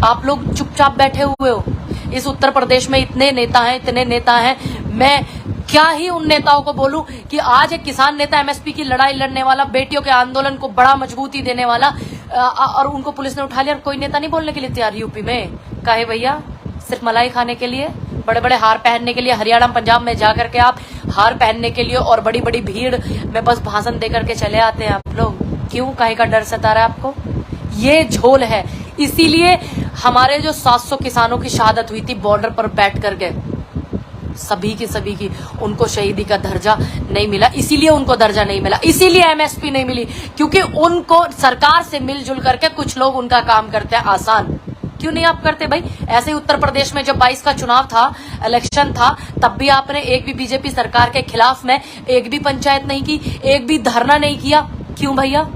आप लोग चुपचाप बैठे हुए हो। इस उत्तर प्रदेश में इतने नेता हैं, मैं क्या ही उन नेताओं को बोलूं कि आज एक किसान नेता एमएसपी की लड़ाई लड़ने वाला, बेटियों के आंदोलन को बड़ा मजबूती देने वाला, और उनको पुलिस ने उठा लिया। कोई नेता नहीं बोलने के लिए तैयार यूपी में। काहे भैया? सिर्फ मलाई खाने के लिए, बड़े बड़े हार पहनने के लिए, हरियाणा पंजाब में जाकर के आप हार पहनने के लिए और बड़ी बड़ी भीड़ में बस भाषण देकर के चले आते हैं आप लोग। क्यों? काहे का डर सता रहा है आपको? ये झोल है। इसीलिए हमारे जो 700 किसानों की शहादत हुई थी बॉर्डर पर बैठ कर के, सभी की उनको शहीदी का दर्जा नहीं मिला। इसीलिए उनको दर्जा नहीं मिला, इसीलिए एमएसपी नहीं मिली, क्योंकि उनको सरकार से मिलजुल करके कुछ लोग उनका काम करते हैं आसान। क्यों नहीं आप करते भाई? ऐसे ही उत्तर प्रदेश में जब 22 का चुनाव था, इलेक्शन था, तब भी आपने एक भी बीजेपी सरकार के खिलाफ में एक भी पंचायत नहीं की, एक भी धरना नहीं किया। क्यों भैया?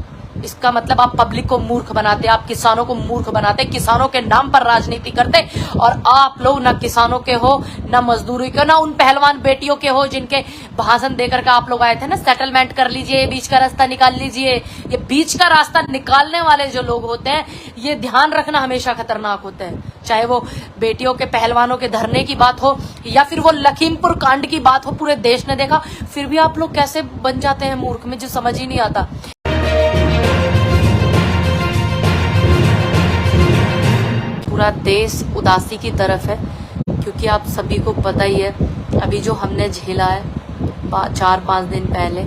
इसका मतलब आप पब्लिक को मूर्ख बनाते, आप किसानों को मूर्ख बनाते, किसानों के नाम पर राजनीति करते। और आप लोग ना किसानों के हो, ना मजदूरी के, ना उन पहलवान बेटियों के हो जिनके भाषण देकर के आप लोग आए थे ना, सेटलमेंट कर लीजिए, बीच का रास्ता निकाल लीजिए। ये बीच का रास्ता निकालने वाले जो लोग होते हैं, ये ध्यान रखना हमेशा खतरनाक होते हैं। चाहे वो बेटियों के पहलवानों के धरने की बात हो या फिर वो लखीमपुर कांड की बात हो, पूरे देश ने देखा, फिर भी आप लोग कैसे बन जाते हैं मूर्ख, मुझे समझ ही नहीं आता। पूरा देश उदासी की तरफ है, क्योंकि आप सभी को पता ही है अभी जो हमने झेला है 4-5 दिन पहले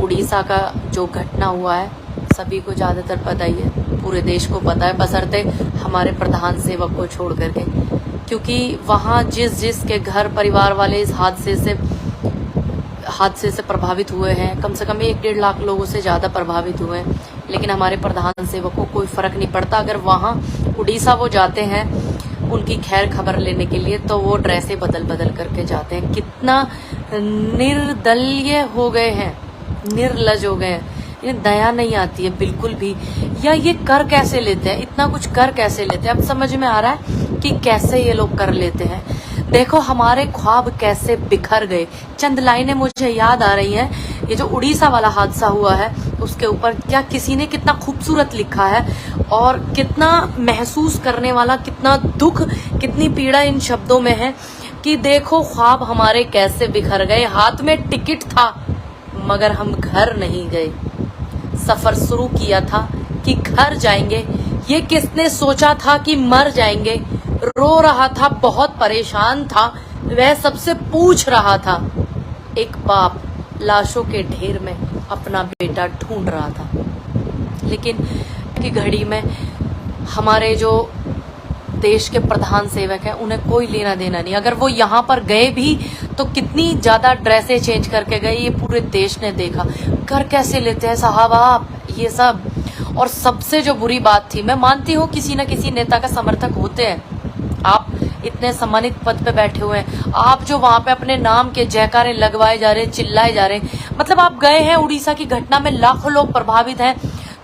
उड़ीसा का जो घटना हुआ है, सभी को ज़्यादातर पता ही है, पूरे देश को पता है, बशर्ते हमारे प्रधान सेवक को छोड़ करके। क्योंकि वहाँ जिस के घर परिवार वाले इस हादसे से प्रभावित हुए हैं, कम से कम 1-1.5 लाख लोगों से ज़्यादा प्रभावित हुए हैं, लेकिन हमारे प्रधान सेवक को कोई फर्क नहीं पड़ता। अगर वहाँ उड़ीसा वो जाते हैं उनकी खैर खबर लेने के लिए, तो वो ड्रेसें बदल करके जाते हैं। कितना निर्दलीय हो गए हैं, निर्लज हो गए हैं, इन्हें दया नहीं आती है बिल्कुल भी। या ये कर कैसे लेते हैं, इतना कुछ कर कैसे लेते हैं? अब समझ में आ रहा है कि कैसे ये लोग कर लेते हैं। देखो हमारे ख्वाब कैसे बिखर गए। चंद लाइनें मुझे याद आ रही हैं। ये जो उड़ीसा वाला हादसा हुआ है उसके ऊपर क्या किसी ने कितना खूबसूरत लिखा है, और कितना महसूस करने वाला, कितना दुख, कितनी पीड़ा इन शब्दों में है कि देखो ख्वाब हमारे कैसे बिखर गए। हाथ में टिकट था मगर हम घर नहीं गए। सफर शुरू किया था कि घर जाएंगे, ये किसने सोचा था कि मर जाएंगे। रो रहा था, बहुत परेशान था, वह सबसे पूछ रहा था। एक बाप लाशों के ढेर में अपना बेटा ढूंढ रहा था। लेकिन की घड़ी में हमारे जो देश के प्रधान सेवक हैं उन्हें कोई लेना देना नहीं। अगर वो यहाँ पर गए भी तो कितनी ज्यादा ड्रेसें चेंज करके गए, ये पूरे देश ने देखा। कर कैसे लेते हैं साहब आप ये सब। और सबसे जो बुरी बात थी, मैं मानती हूँ किसी न किसी नेता का समर्थक होते हैं, आप इतने सम्मानित पद पे बैठे हुए हैं, आप जो वहां पे अपने नाम के जयकारे लगवाए जा रहे, चिल्लाए जा रहे, मतलब आप गए हैं उड़ीसा की घटना में, लाखों लोग प्रभावित हैं,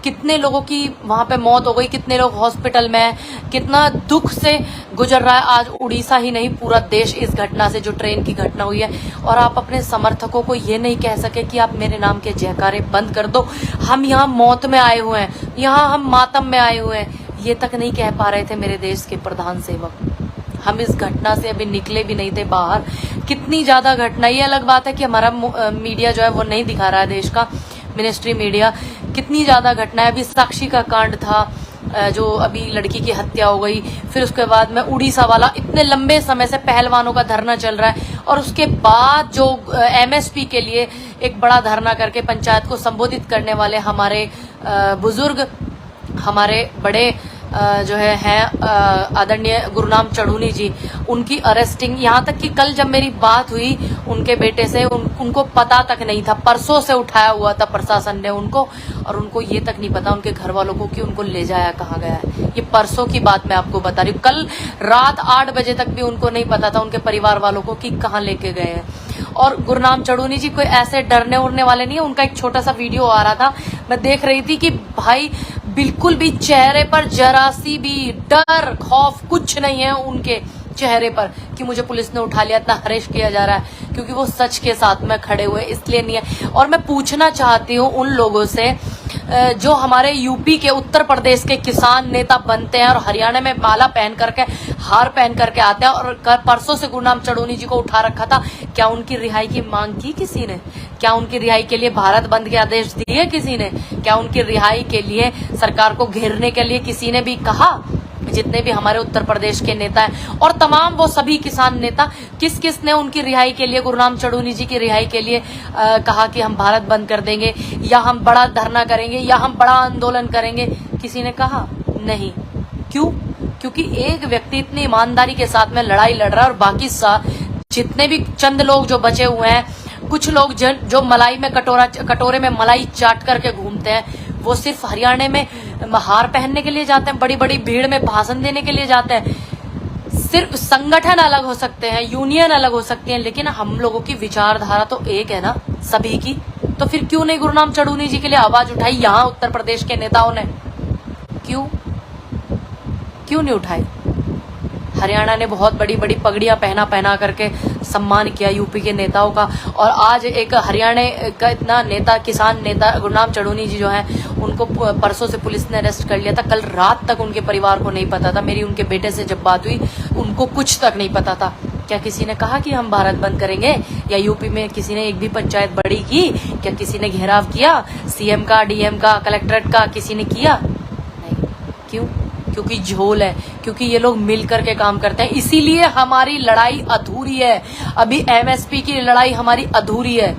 कितने लोगों की वहां पे मौत हो गई, कितने लोग हॉस्पिटल में हैं, कितना दुख से गुजर रहा है आज उड़ीसा ही नहीं पूरा देश इस घटना से, जो ट्रेन की घटना हुई है। और आप अपने समर्थकों को ये नहीं कह सके कि आप मेरे नाम के जयकारे बंद कर दो, हम यहाँ मौत में आए हुए हैं, यहाँ हम मातम में आए हुए हैं, ये तक नहीं कह पा रहे थे मेरे देश के प्रधान सेवक। हम इस घटना से अभी निकले भी नहीं थे बाहर। कितनी ज्यादा घटना, ये अलग बात है कि हमारा मीडिया जो है वो नहीं दिखा रहा है, देश का मिनिस्ट्री मीडिया, कितनी ज्यादा घटना है। अभी साक्षी का कांड था, जो अभी लड़की की हत्या हो गई, फिर उसके बाद में उड़ीसा वाला, इतने लंबे समय से पहलवानों का धरना चल रहा है, और उसके बाद जो एमएसपी के लिए एक बड़ा धरना करके पंचायत को संबोधित करने वाले हमारे बुजुर्ग, हमारे बड़े जो है आदरणीय गुरनाम चढ़ूनी जी, उनकी अरेस्टिंग, यहाँ तक कि कल जब मेरी बात हुई उनके बेटे से, उनको पता तक नहीं था, परसों से उठाया हुआ था प्रशासन ने उनको, और उनको ये तक नहीं पता उनके घर वालों को कि उनको ले जाया कहाँ गया है। ये परसों की बात मैं आपको बता रही हूँ। कल रात 8 बजे तक भी उनको नहीं पता था, उनके परिवार वालों को, कि कहाँ लेके गए हैं। और गुरनाम चढ़ूनी जी कोई ऐसे डरने उड़ने वाले नहीं है। उनका एक छोटा सा वीडियो आ रहा था, मैं देख रही थी कि भाई बिल्कुल भी चेहरे पर जरा सी भी डर खौफ कुछ नहीं है उनके, चेहरे पर कि मुझे पुलिस ने उठा लिया, इतना हरेश किया जा रहा है, क्योंकि वो सच के साथ में खड़े हुए, इसलिए नहीं है। और मैं पूछना चाहती हूँ उन लोगों से जो हमारे यूपी के, उत्तर प्रदेश के किसान नेता बनते हैं और हरियाणा में माला पहन करके, हार पहन करके आते हैं, और परसों से गुरनाम चढ़ूनी जी को उठा रखा था, क्या उनकी रिहाई की मांग की किसी ने? क्या उनकी रिहाई के लिए भारत बंद के आदेश दिए किसी ने? क्या उनकी रिहाई के लिए सरकार को घेरने के लिए किसी ने भी कहा? जितने भी हमारे उत्तर प्रदेश के नेता हैं और तमाम वो सभी किसान नेता, किस किस ने उनकी रिहाई के लिए, गुरनाम चढ़ूनी जी की रिहाई के लिए कहा कि हम भारत बंद कर देंगे, या हम बड़ा धरना करेंगे, या हम बड़ा आंदोलन करेंगे? किसी ने कहा? नहीं। क्यों? क्योंकि एक व्यक्ति इतनी ईमानदारी के साथ में लड़ाई लड़ रहा है, और बाकी जितने भी चंद लोग जो बचे हुए हैं, कुछ लोग जो मलाई में कटोरे में मलाई चाट करके घूमते हैं, वो सिर्फ हरियाणा में हार पहनने के लिए जाते हैं, बड़ी बड़ी भीड़ में भाषण देने के लिए जाते हैं। सिर्फ संगठन अलग हो सकते हैं, यूनियन अलग हो सकती है, लेकिन हम लोगों की विचारधारा तो एक है ना सभी की। तो फिर क्यों नहीं गुरनाम चढ़ूनी जी के लिए आवाज उठाई यहाँ उत्तर प्रदेश के नेताओं ने? क्यों नहीं उठाई? हरियाणा ने बहुत बड़ी बड़ी पगड़ियां पहना करके सम्मान किया यूपी के नेताओं का, और आज एक हरियाणा का इतना नेता, किसान नेता गुरनाम चढ़ूनी जी जो है, उनको परसों से पुलिस ने अरेस्ट कर लिया था। कल रात तक उनके परिवार को नहीं पता था। मेरी उनके बेटे से जब बात हुई, उनको कुछ तक नहीं पता था। क्या किसी ने कहा कि हम भारत बंद करेंगे? या यूपी में किसी ने एक भी पंचायत बड़ी की? क्या किसी ने घेराव किया? सीएम का, डीएम का, कलेक्ट्रेट का किसी ने किया? नहीं। क्यों? क्योंकि झोल है, क्योंकि ये लोग मिलकर के काम करते हैं। इसीलिए हमारी लड़ाई अधूरी है। अभी एमएसपी की लड़ाई हमारी अधूरी है।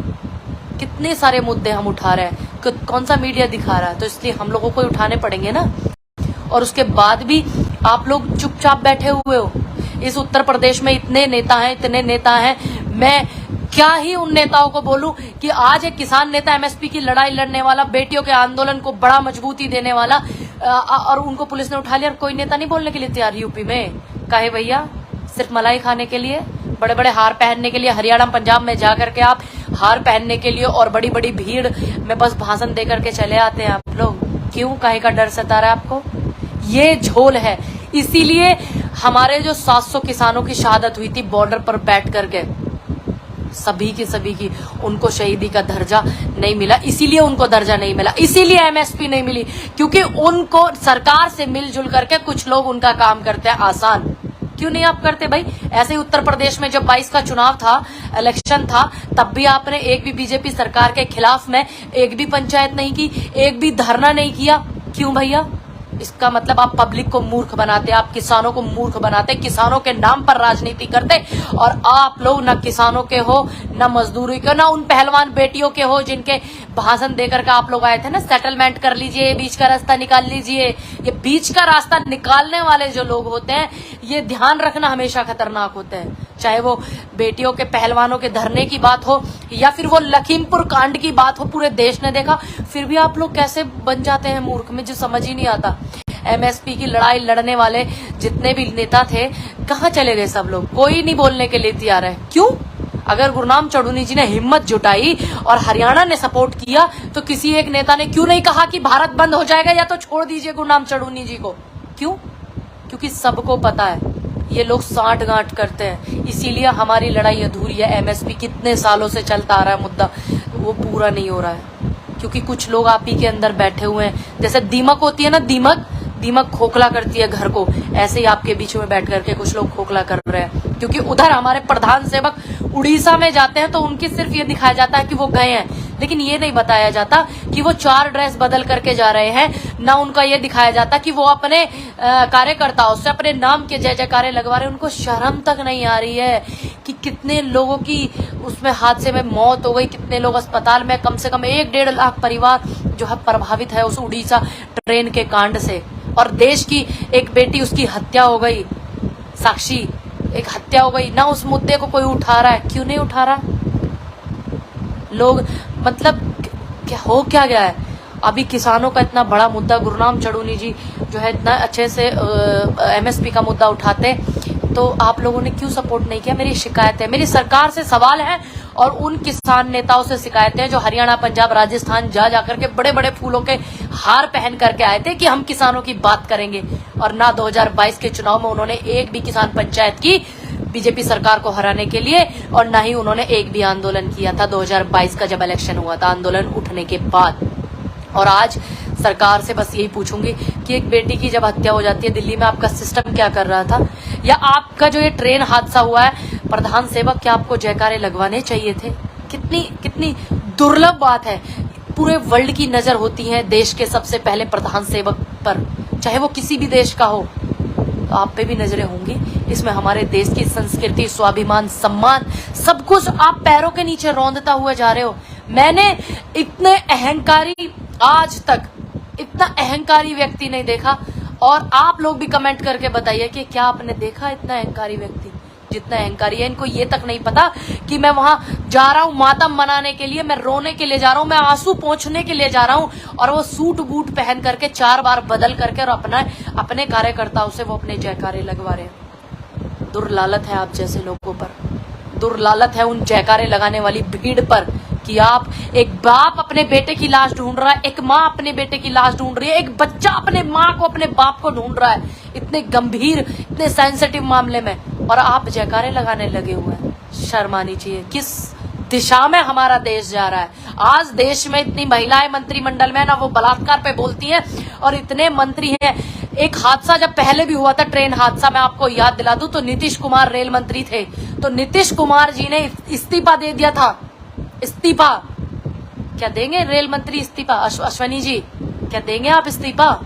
कितने सारे मुद्दे हम उठा रहे हैं, कौन सा मीडिया दिखा रहा है, तो इसलिए हम लोगों को उठाने पड़ेंगे ना। और उसके बाद भी आप लोग चुपचाप बैठे हुए हो। इस उत्तर प्रदेश में इतने नेता हैं, मैं क्या ही उन नेताओं को बोलूं कि आज एक किसान नेता, एमएसपी की लड़ाई लड़ने वाला, बेटियों के आंदोलन को बड़ा मजबूती देने वाला, और उनको पुलिस ने उठा लिया, और कोई नेता नहीं बोलने के लिए तैयार यूपी में। काहे भैया? सिर्फ मलाई खाने के लिए, बड़े बड़े हार पहनने के लिए, हरियाणा पंजाब में जाकर के आप हार पहनने के लिए और बड़ी बड़ी भीड़ में बस भाषण दे करके चले आते हैं आप लोग। क्यों? काहे का डर सता रहा है आपको? ये झोल है। इसीलिए हमारे जो 700 किसानों की शहादत हुई थी बॉर्डर पर बैठ करके, सभी की उनको शहीदी का दर्जा नहीं मिला। इसीलिए उनको दर्जा नहीं मिला, इसीलिए एमएसपी नहीं मिली, क्योंकि उनको सरकार से मिलजुल करके कुछ लोग उनका काम करते हैं आसान। क्यों नहीं आप करते भाई? ऐसे ही उत्तर प्रदेश में जब 22 का चुनाव था, इलेक्शन था, तब भी आपने एक भी बीजेपी सरकार के खिलाफ में एक भी पंचायत नहीं की, एक भी धरना नहीं किया। क्यों भैया? इसका मतलब आप पब्लिक को मूर्ख बनाते, आप किसानों को मूर्ख बनाते, किसानों के नाम पर राजनीति करते, और आप लोग न किसानों के हो, न मजदूरी के, न उन पहलवान बेटियों के हो जिनके भाषण देकर के आप लोग आए थे ना, सेटलमेंट कर लीजिए, बीच का रास्ता निकाल लीजिए। ये बीच का रास्ता निकालने वाले जो लोग होते हैं, ये ध्यान रखना, हमेशा खतरनाक होते हैं। चाहे वो बेटियों के, पहलवानों के धरने की बात हो, या फिर वो लखीमपुर कांड की बात हो, पूरे देश ने देखा, फिर भी आप लोग कैसे बन जाते हैं मूर्ख, मुझे समझ ही नहीं आता। एमएसपी की लड़ाई लड़ने वाले जितने भी नेता थे, कहाँ चले गए सब लोग? कोई नहीं बोलने के लिए तैयार है। क्यों? अगर गुरनाम चढ़ूनी जी ने हिम्मत जुटाई और हरियाणा ने सपोर्ट किया, तो किसी एक नेता ने क्यों नहीं कहा कि भारत बंद हो जाएगा, या तो छोड़ दीजिए गुरनाम चढ़ूनी जी को? क्यों? क्योंकि सबको पता है ये लोग सांठ-गांठ करते हैं। इसीलिए हमारी लड़ाई अधूरी है। एमएसपी कितने सालों से चलता आ रहा है मुद्दा, वो पूरा नहीं हो रहा है, क्योंकि कुछ लोग आप ही के अंदर बैठे हुए हैं। जैसे दीमक होती है ना, दीमक खोखला करती है घर को, ऐसे ही आपके बीच में बैठ करके कुछ लोग खोखला कर रहे हैं। क्योंकि उधर हमारे प्रधान सेवक उड़ीसा में जाते हैं, तो उनकी सिर्फ ये दिखाया जाता है कि वो गए हैं, लेकिन ये नहीं बताया जाता कि वो 4 ड्रेस बदल करके जा रहे हैं। ना उनका ये दिखाया जाता कि वो अपने कार्यकर्ताओं से अपने नाम के जय जयकारे लगवा रहे हैं। उनको शर्म तक नहीं आ रही है कि कितने लोगों की उसमें हादसे में मौत हो गई, कितने लोग अस्पताल में, कम से कम 1-1.5 लाख परिवार जो है प्रभावित है उस उड़ीसा ट्रेन के कांड से। और देश की एक बेटी, उसकी हत्या हो गई, साक्षी, एक हत्या हो गई ना। उस मुद्दे को कोई उठा रहा है? क्यों नहीं उठा रहा? लोग मतलब क्या गया है? अभी किसानों का इतना बड़ा मुद्दा, गुरनाम चढ़ूनी जी जो है इतना अच्छे से एमएसपी का मुद्दा उठाते, तो आप लोगों ने क्यों सपोर्ट नहीं किया? मेरी शिकायत है, मेरी सरकार से सवाल है और उन किसान नेताओं से शिकायत है जो हरियाणा, पंजाब, राजस्थान जा जाकर के बड़े बड़े फूलों के हार पहन करके आए थे कि हम किसानों की बात करेंगे, और ना 2022 के चुनाव में उन्होंने एक भी किसान पंचायत की बीजेपी सरकार को हराने के लिए, और ना ही उन्होंने एक भी आंदोलन किया था 2022 का जब इलेक्शन हुआ था, आंदोलन उठने के बाद। और आज सरकार से बस यही पूछूंगी कि एक बेटी की जब हत्या हो जाती है दिल्ली में, आपका सिस्टम क्या कर रहा था? या आपका जो ये ट्रेन हादसा हुआ है, प्रधान सेवक, क्या आपको जयकारे लगवाने चाहिए थे? कितनी दुर्लभ बात है। पूरे वर्ल्ड की नजर होती है देश के सबसे पहले प्रधान सेवक पर, चाहे वो किसी भी देश का हो, तो आप पे भी नजरें होंगी। इसमें हमारे देश की संस्कृति, स्वाभिमान, सम्मान, सब कुछ आप पैरों के नीचे रौंदता हुए जा रहे हो। मैंने इतने अहंकारी, आज तक इतना अहंकारी व्यक्ति नहीं देखा। और आप लोग भी कमेंट करके बताइए कि क्या आपने देखा इतना अहंकारी व्यक्ति? जितना अहंकारी है, इनको ये तक नहीं पता कि मैं वहां जा रहा हूं मातम मनाने के लिए, मैं रोने के लिए जा रहा हूं, मैं आंसू पोंछने के लिए जा रहा हूं, और वो सूट बूट पहन करके 4 बार बदल करके और अपने कार्यकर्ताओं से वो अपने जयकारे लगवा रहे हैं। दुर्लालत है आप जैसे लोगों पर, दुर्लालत है उन जयकारे लगाने वाली भीड़ पर कि आप, एक बाप अपने बेटे की लाश ढूंढ रहा है, एक माँ अपने बेटे की लाश ढूंढ रही है, एक बच्चा अपने माँ को, अपने बाप को ढूंढ रहा है, इतने गंभीर, इतने सेंसिटिव मामले में, और आप जयकारे लगाने लगे हुए हैं। शर्म आनी चाहिए। किस दिशा में हमारा देश जा रहा है? आज देश में इतनी महिलाएं मंत्रिमंडल में ना, वो बलात्कार पे बोलती हैं, और इतने मंत्री हैं। एक हादसा जब पहले भी हुआ था, ट्रेन हादसा, मैं आपको याद दिला दूं, तो नीतीश कुमार रेल मंत्री थे, तो नीतीश कुमार जी ने इस्तीफा दे दिया था। इस्तीफा क्या देंगे रेल मंत्री? इस्तीफा, अश्वनी जी क्या देंगे आप इस्तीफा?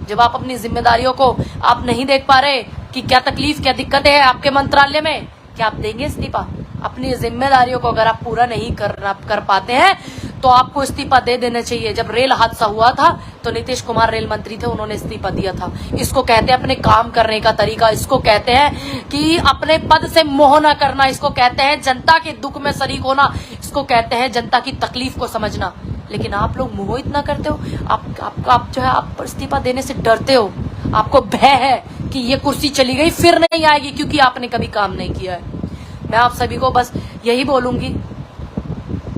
जब आप अपनी जिम्मेदारियों को आप नहीं देख पा रहे कि क्या तकलीफ, क्या दिक्कतें हैं आपके मंत्रालय में, क्या आप देंगे इस्तीफा? अपनी जिम्मेदारियों को अगर आप पूरा नहीं कर पाते हैं तो आपको इस्तीफा दे देना चाहिए। जब रेल हादसा हुआ था तो नीतीश कुमार रेल मंत्री थे, उन्होंने इस्तीफा दिया था। इसको कहते हैं अपने काम करने का तरीका, इसको कहते हैं कि अपने पद से मोह न करना, इसको कहते हैं जनता के दुख में शरीक होना, इसको कहते हैं जनता की तकलीफ को समझना। लेकिन आप लोग मोह इतना करते हो, आप जो है आप इस्तीफा देने से डरते हो। आपको भय है कि ये कुर्सी चली गई फिर नहीं आएगी, क्योंकि आपने कभी काम नहीं किया है। मैं आप सभी को बस यही बोलूंगी,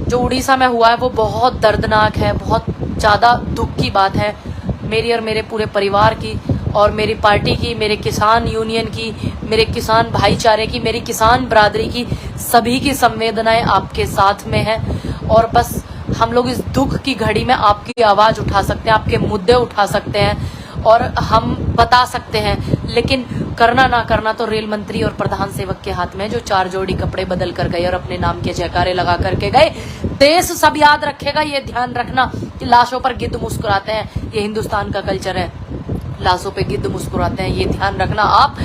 जो उड़ीसा में हुआ है वो बहुत दर्दनाक है, बहुत ज्यादा दुख की बात है मेरी और मेरे पूरे परिवार की, और मेरी पार्टी की, मेरे किसान यूनियन की, मेरे किसान भाईचारे की, मेरी किसान बरादरी की, सभी की संवेदनाएं आपके साथ में है। और बस हम लोग इस दुख की घड़ी में आपकी आवाज उठा सकते हैं, आपके मुद्दे उठा सकते हैं और हम बता सकते हैं, लेकिन करना ना करना तो रेल मंत्री और प्रधान सेवक के हाथ में, जो 4 जोड़ी कपड़े बदल कर गए और अपने नाम के जयकारे लगा करके गए। देश सब याद रखेगा, ये ध्यान रखना कि लाशों पर गिद्ध मुस्कुराते हैं, ये हिंदुस्तान का कल्चर है, लाशों पे गिद्ध मुस्कुराते हैं, ये ध्यान रखना आप,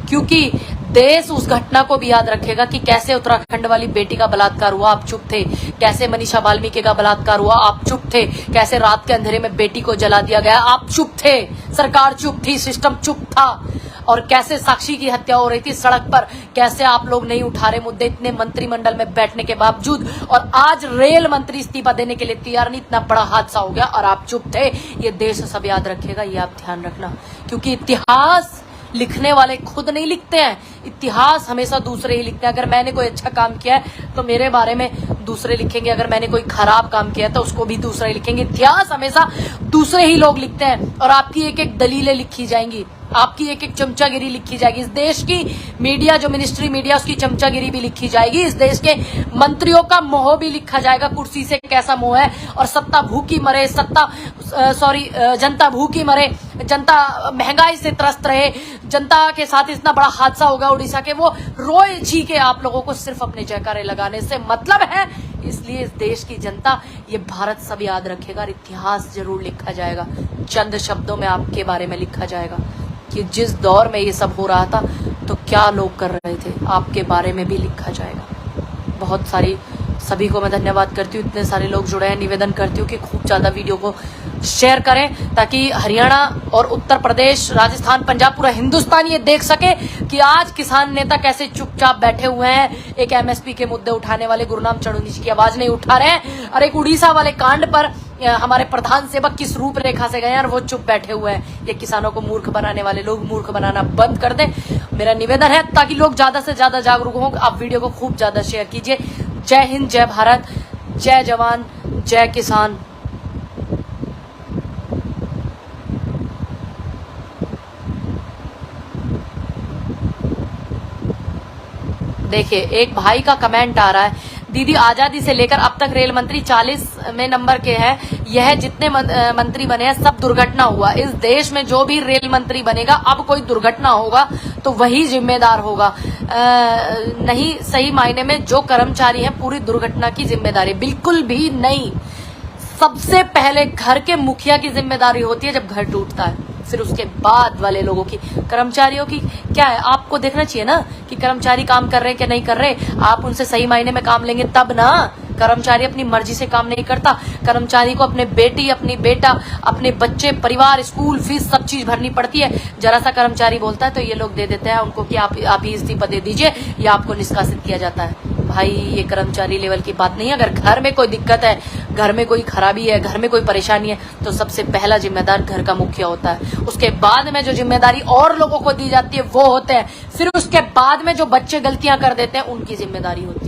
क्योंकि देश उस घटना को भी याद रखेगा कि कैसे उत्तराखंड वाली बेटी का बलात्कार हुआ, आप चुप थे, कैसे मनीषा वाल्मीकि का बलात्कार हुआ, आप चुप थे, कैसे रात के अंधेरे में बेटी को जला दिया गया, आप चुप थे, सरकार चुप थी, सिस्टम चुप था, और कैसे साक्षी की हत्या हो रही थी सड़क पर, कैसे आप लोग नहीं उठा रहे मुद्दे इतने मंत्रिमंडल में बैठने के बावजूद, और आज रेल मंत्री इस्तीफा देने के लिए तैयार नहीं, इतना बड़ा हादसा हो गया और आप चुप थे। ये देश सब याद रखेगा, ये आप ध्यान रखना, क्योंकि इतिहास लिखने वाले खुद नहीं लिखते हैं, इतिहास हमेशा दूसरे ही लिखते हैं। अगर मैंने कोई अच्छा काम किया है तो मेरे बारे में दूसरे लिखेंगे, अगर मैंने कोई खराब काम किया है तो उसको भी दूसरे लिखेंगे। इतिहास हमेशा दूसरे ही लोग लिखते हैं, और आपकी एक एक दलीलें लिखी जाएंगी, आपकी एक एक चमचागिरी लिखी जाएगी। इस देश की मीडिया, जो मिनिस्ट्री मीडिया, उसकी चमचागिरी भी लिखी जाएगी। इस देश के मंत्रियों का मोह भी लिखा जाएगा, कुर्सी से कैसा मोह है, और सत्ता भूखी मरे, जनता भूखी मरे, जनता महंगाई से त्रस्त रहे, जनता के साथ इतना बड़ा हादसा होगा उड़ीसा के, वो रोए चीखे आप लोगों को सिर्फ अपने जयकारे लगाने से मतलब है। इसलिए इस देश की जनता, ये भारत सब याद रखेगा, और इतिहास जरूर लिखा जाएगा, चंद शब्दों में आपके बारे में लिखा जाएगा कि जिस दौर में ये सब हो रहा था तो क्या लोग कर रहे थे, आपके बारे में भी लिखा जाएगा। बहुत सारी, सभी को मैं धन्यवाद करती हूँ, इतने सारे लोग जुड़े हैं। निवेदन करती हूँ कि खूब ज्यादा वीडियो को शेयर करें, ताकि हरियाणा और उत्तर प्रदेश, राजस्थान, पंजाब, पूरा हिंदुस्तान ये देख सके कि आज किसान नेता कैसे चुपचाप बैठे हुए हैं। एक एमएसपी के मुद्दे उठाने वाले गुरनाम चढ़ूनी जी की आवाज नहीं उठा रहे हैं, और एक उड़ीसा वाले कांड पर हमारे प्रधान सेवक किस रूपरेखा से गए हैं और वो चुप बैठे हुए हैं। ये किसानों को मूर्ख बनाने वाले लोग मूर्ख बनाना बंद कर दें। मेरा निवेदन है ताकि लोग ज्यादा से ज्यादा जागरूक हों। आप वीडियो को खूब ज्यादा शेयर कीजिए। जय हिंद, जय भारत, जय जवान, जय किसान। देखिए एक भाई का कमेंट आ रहा है, दीदी आजादी से लेकर अब तक रेल मंत्री 40वें नंबर के हैं। यह जितने मंत्री बने हैं सब दुर्घटना हुआ। इस देश में जो भी रेल मंत्री बनेगा अब कोई दुर्घटना होगा तो वही जिम्मेदार होगा। नहीं, सही मायने में जो कर्मचारी हैं पूरी दुर्घटना की जिम्मेदारी बिल्कुल भी नहीं। सबसे पहले घर के मुखिया की जिम्मेदारी होती है जब घर टूटता है, फिर उसके बाद वाले लोगों की। कर्मचारियों की क्या है, आपको देखना चाहिए ना कि कर्मचारी काम कर रहे हैं कि नहीं कर रहे। आप उनसे सही मायने में काम लेंगे तब ना। कर्मचारी अपनी मर्जी से काम नहीं करता। कर्मचारी को अपने बेटी, अपनी बेटा, अपने बच्चे, परिवार, स्कूल फीस सब चीज भरनी पड़ती है। जरा सा कर्मचारी बोलता है तो ये लोग दे देते हैं उनको कि आप ही इस्तीफा दे दीजिए या आपको निष्कासित किया जाता है। भाई ये कर्मचारी लेवल की बात नहीं है। अगर घर में कोई दिक्कत है, घर में कोई खराबी है, घर में कोई परेशानी है तो सबसे पहला जिम्मेदार घर का मुखिया होता है। उसके बाद में जो जिम्मेदारी और लोगों को दी जाती है वो होते हैं। फिर उसके बाद में जो बच्चे गलतियां कर देते हैं उनकी जिम्मेदारी होती है।